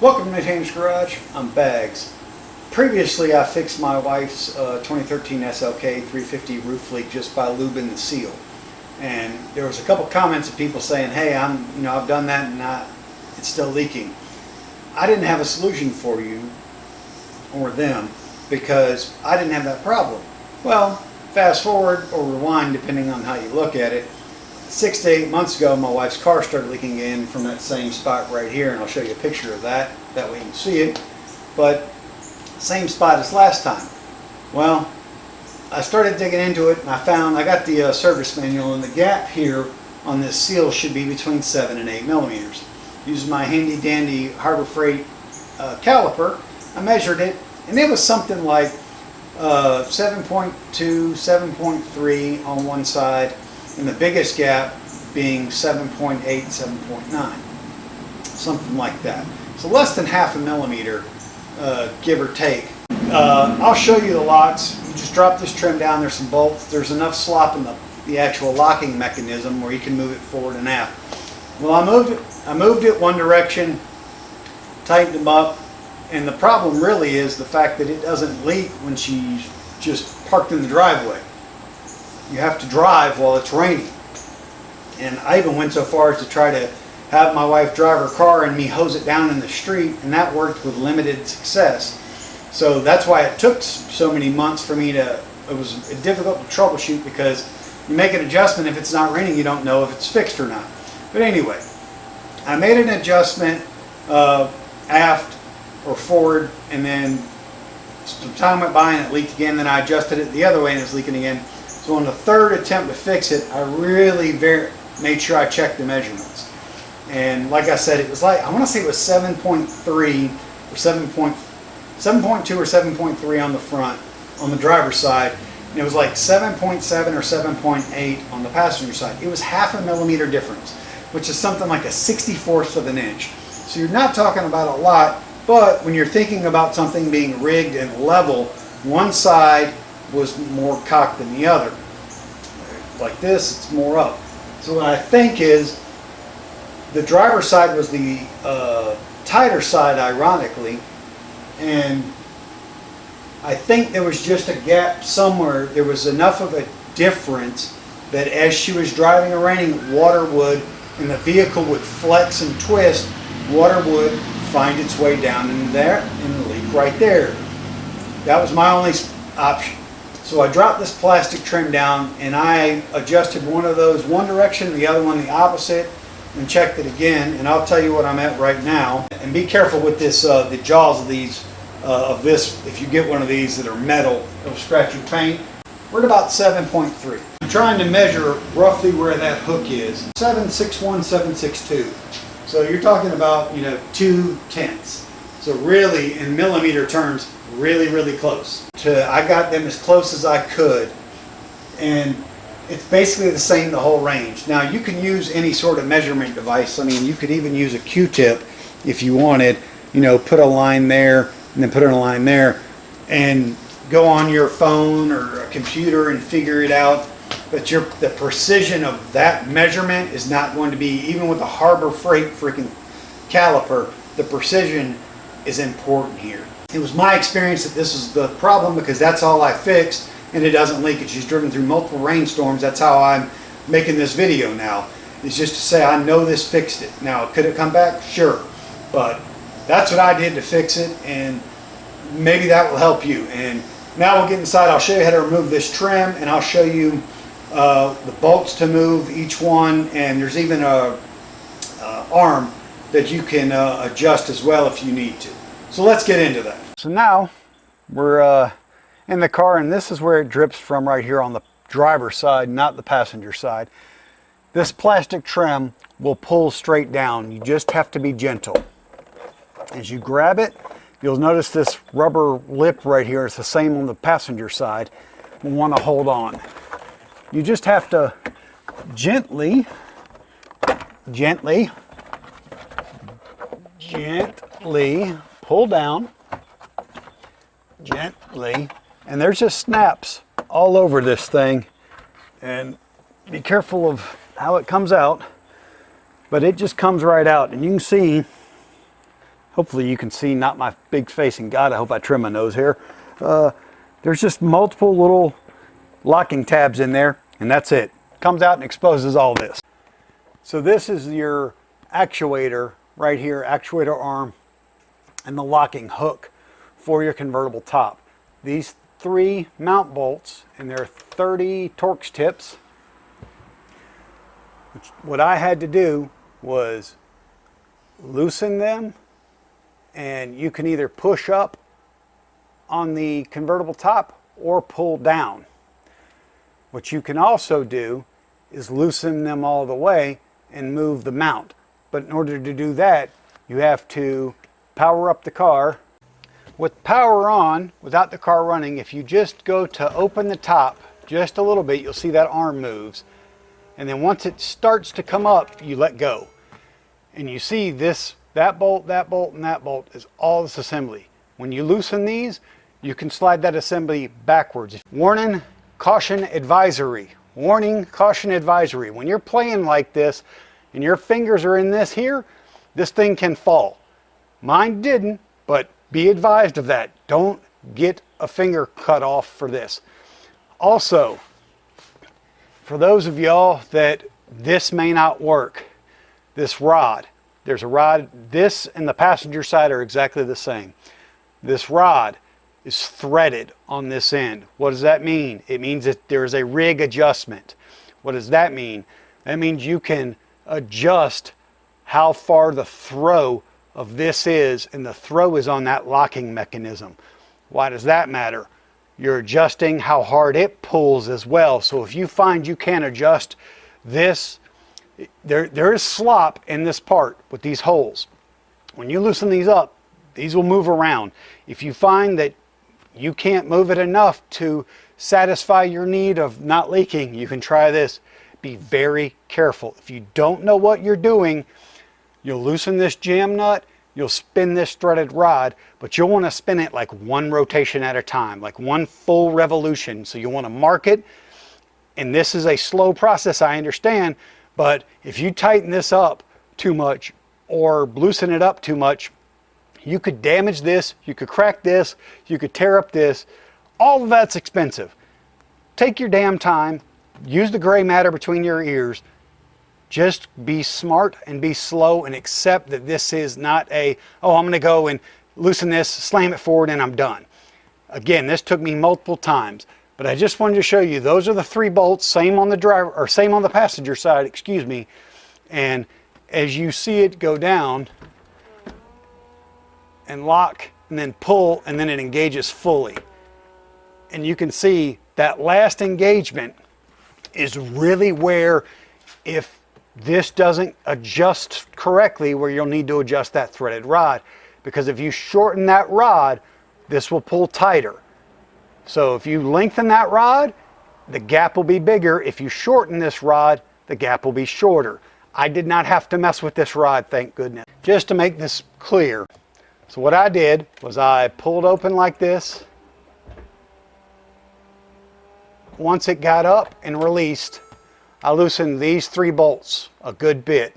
Welcome to James Garage. I'm Bags. Previously, I fixed my wife's 2013 SLK 350 roof leak just by lubing the seal. And there was a couple comments of people saying, "Hey, I've done that and it's still leaking." I didn't have a solution for you or them because I didn't have that problem. Well, fast forward or rewind, depending on how you look at it. 6 to 8 months ago, my wife's car started leaking in from that same spot right here, and I'll show you a picture of that. That way you can see it. But same spot as last time. Well, I started digging into it, and I got the service manual, and the gap here on this seal should be between 7 and 8 millimeters. Using my handy dandy Harbor Freight caliper, I measured it, and it was something like 7.2, 7.3 on one side, and the biggest gap being 7.8, 7.9, something like that. So less than half a millimeter, give or take. I'll show you the locks. You just drop this trim down. There's some bolts. There's enough slop in the actual locking mechanism where you can move it forward and aft. Well, I moved it one direction, tightened them up, and the problem really is the fact that it doesn't leak when she's just parked in the driveway. You have to drive while it's raining. And I even went so far as to try to have my wife drive her car and me hose it down in the street, and that worked with limited success. So that's why it took so many months for me it was difficult to troubleshoot, because you make an adjustment, if it's not raining you don't know if it's fixed or not. But anyway, I made an adjustment aft or forward, and then some time went by and it leaked again. Then I adjusted it the other way and it's leaking again. So on the third attempt to fix it, I really made sure I checked the measurements. And like I said, it was like, I want to say it was 7.3 or 7.2 or 7.3 on the front, on the driver's side. And it was like 7.7 or 7.8 on the passenger side. It was half a millimeter difference, which is something like a 64th of an inch. So you're not talking about a lot, but when you're thinking about something being rigged and level, one side was more cocked than the other. Like this, it's more up. So what I think is the driver's side was the tighter side, ironically, and I think there was just a gap somewhere. There was enough of a difference that as she was driving or raining, water would, and the vehicle would flex and twist, water would find its way down in there and leak right there. That was my only option. So I dropped this plastic trim down and I adjusted one of those one direction, the other one the opposite, and checked it again. And I'll tell you what I'm at right now. And be careful with this, the jaws of these, this. If you get one of these that are metal, it'll scratch your paint. We're at about 7.3. I'm trying to measure roughly where that hook is. 761, 762. So you're talking about 2/10. So really, in millimeter terms, really close. I got them as close as I could, and it's basically the same the whole range. Now you can use any sort of measurement device. I mean, you could even use a Q-tip if you wanted. Put a line there and then put a line there, and go on your phone or a computer and figure it out. But the precision of that measurement is not going to be, even with a Harbor Freight freaking caliper, the precision is important here. It was my experience that this is the problem, because that's all I fixed and it doesn't leak. And she's driven through multiple rainstorms. That's how I'm making this video now. It's just to say I know this fixed it. Now, could it come back? Sure. But that's what I did to fix it, and maybe that will help you. And now we'll get inside. I'll show you how to remove this trim, and I'll show you the bolts to move each one, and there's even a arm that you can adjust as well if you need to. So let's get into that. So now we're in the car, and this is where it drips from, right here on the driver's side, not the passenger side. This plastic trim will pull straight down. You just have to be gentle. As you grab it, you'll notice this rubber lip right here. It's the same on the passenger side. We'll want to hold on. You just have to gently pull down, gently, and there's just snaps all over this thing, and be careful of how it comes out, but it just comes right out. And you can see hopefully you can see, not my big face, and God, I hope I trim my nose hair. There's just multiple little locking tabs in there, and that's it. Comes out and exposes all this. So this is your actuator right here, actuator arm, and the locking hook for your convertible top. These 3 mount bolts, and they're 30 Torx tips. What I had to do was loosen them, and you can either push up on the convertible top or pull down. What you can also do is loosen them all the way and move the mount. But in order to do that, you have to power up the car. With power on, without the car running, if you just go to open the top just a little bit, you'll see that arm moves. And then once it starts to come up, you let go. And you see this, that bolt, and that bolt is all this assembly. When you loosen these, you can slide that assembly backwards. Warning, caution advisory. Warning, caution advisory. When you're playing like this and your fingers are in this here, this thing can fall. Mine didn't, but be advised of that. Don't get a finger cut off for this. Also, for those of y'all that this may not work, this rod, there's a rod, this and the passenger side are exactly the same. This rod is threaded on this end. What does that mean? It means that there's a rig adjustment. What does that mean? That means you can adjust how far the throw of this is, and the throw is on that locking mechanism. Why does that matter? You're adjusting how hard it pulls as well. So if you find you can't adjust this, there is slop in this part with these holes. When you loosen these up, these will move around. If you find that you can't move it enough to satisfy your need of not leaking, you can try this. Be very careful. If you don't know what you're doing, you'll loosen this jam nut, you'll spin this threaded rod, but you'll want to spin it like 1 rotation at a time, like 1 full revolution. So you want to mark it, and this is a slow process, I understand, but if you tighten this up too much or loosen it up too much, you could damage this, you could crack this, you could tear up this. All of that's expensive. Take your damn time, use the gray matter between your ears. Just be smart and be slow and accept that this is not a, oh, I'm going to go and loosen this, slam it forward, and I'm done. Again, this took me multiple times, but I just wanted to show you those are the 3 bolts, same on the driver, or same on the passenger side, excuse me. And as you see it go down and lock and then pull, and then it engages fully. And you can see that last engagement is really where, if this doesn't adjust correctly, where you'll need to adjust that threaded rod, because if you shorten that rod, this will pull tighter. So if you lengthen that rod, the gap will be bigger. If you shorten this rod, the gap will be shorter. I did not have to mess with this rod, thank goodness. Just to make this clear, so what I did was I pulled open like this. Once it got up and released, I loosened these 3 bolts a good bit.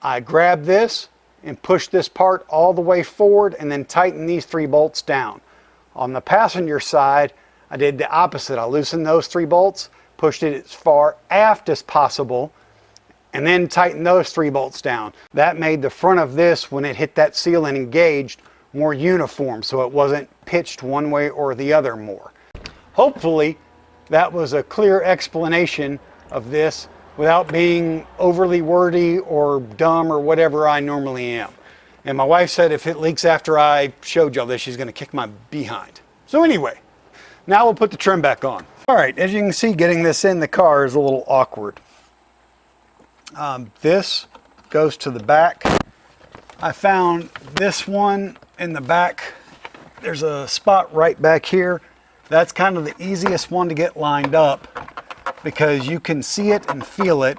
I grabbed this and pushed this part all the way forward and then tightened these 3 bolts down. On the passenger side, I did the opposite. I loosened those 3 bolts, pushed it as far aft as possible, and then tightened those 3 bolts down. That made the front of this, when it hit that seal and engaged, more uniform, so it wasn't pitched one way or the other more. Hopefully, that was a clear explanation of this without being overly wordy or dumb or whatever I normally am. And my wife said if it leaks after I showed y'all this, she's going to kick my behind. So anyway, now we'll put the trim back on. All right, as you can see, getting this in the car is a little awkward. This goes to the back. I found this one in the back. There's a spot right back here. That's kind of the easiest one to get lined up because you can see it and feel it.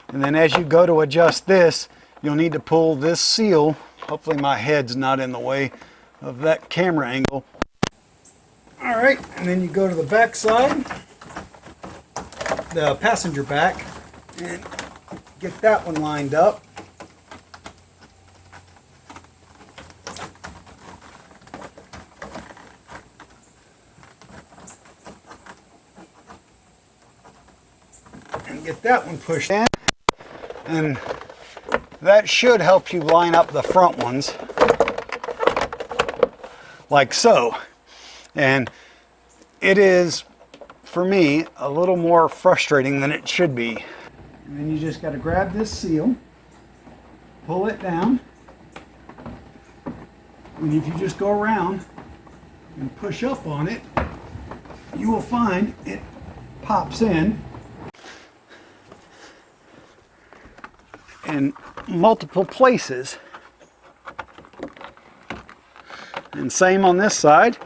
And then as you go to adjust this, you'll need to pull this seal. Hopefully my head's not in the way of that camera angle. All right, and then you go to the back side, the passenger back, and get that one lined up. that one pushed in, and that should help you line up the front ones like so. And it is, for me, a little more frustrating than it should be. And then you just got to grab this seal, pull it down, and if you just go around and push up on it, you will find it pops in multiple places. And same on this side.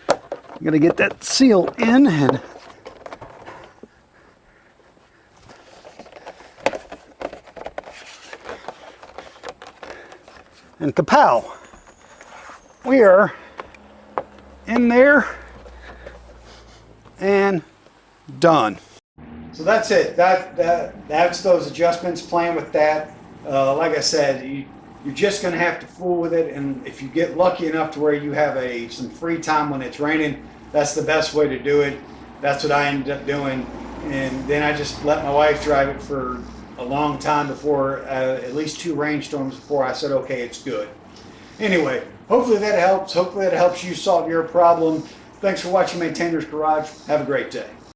I'm going to get that seal in and kapow, we are in there and done. So that's it. That's those adjustments, playing with that. Like I said, you're just going to have to fool with it, and if you get lucky enough to where you have some free time when it's raining, that's the best way to do it. That's what I ended up doing, and then I just let my wife drive it for a long time before, at least 2 rainstorms before I said, okay, it's good. Anyway, hopefully that helps. Hopefully that helps you solve your problem. Thanks for watching Maintainer's Garage. Have a great day.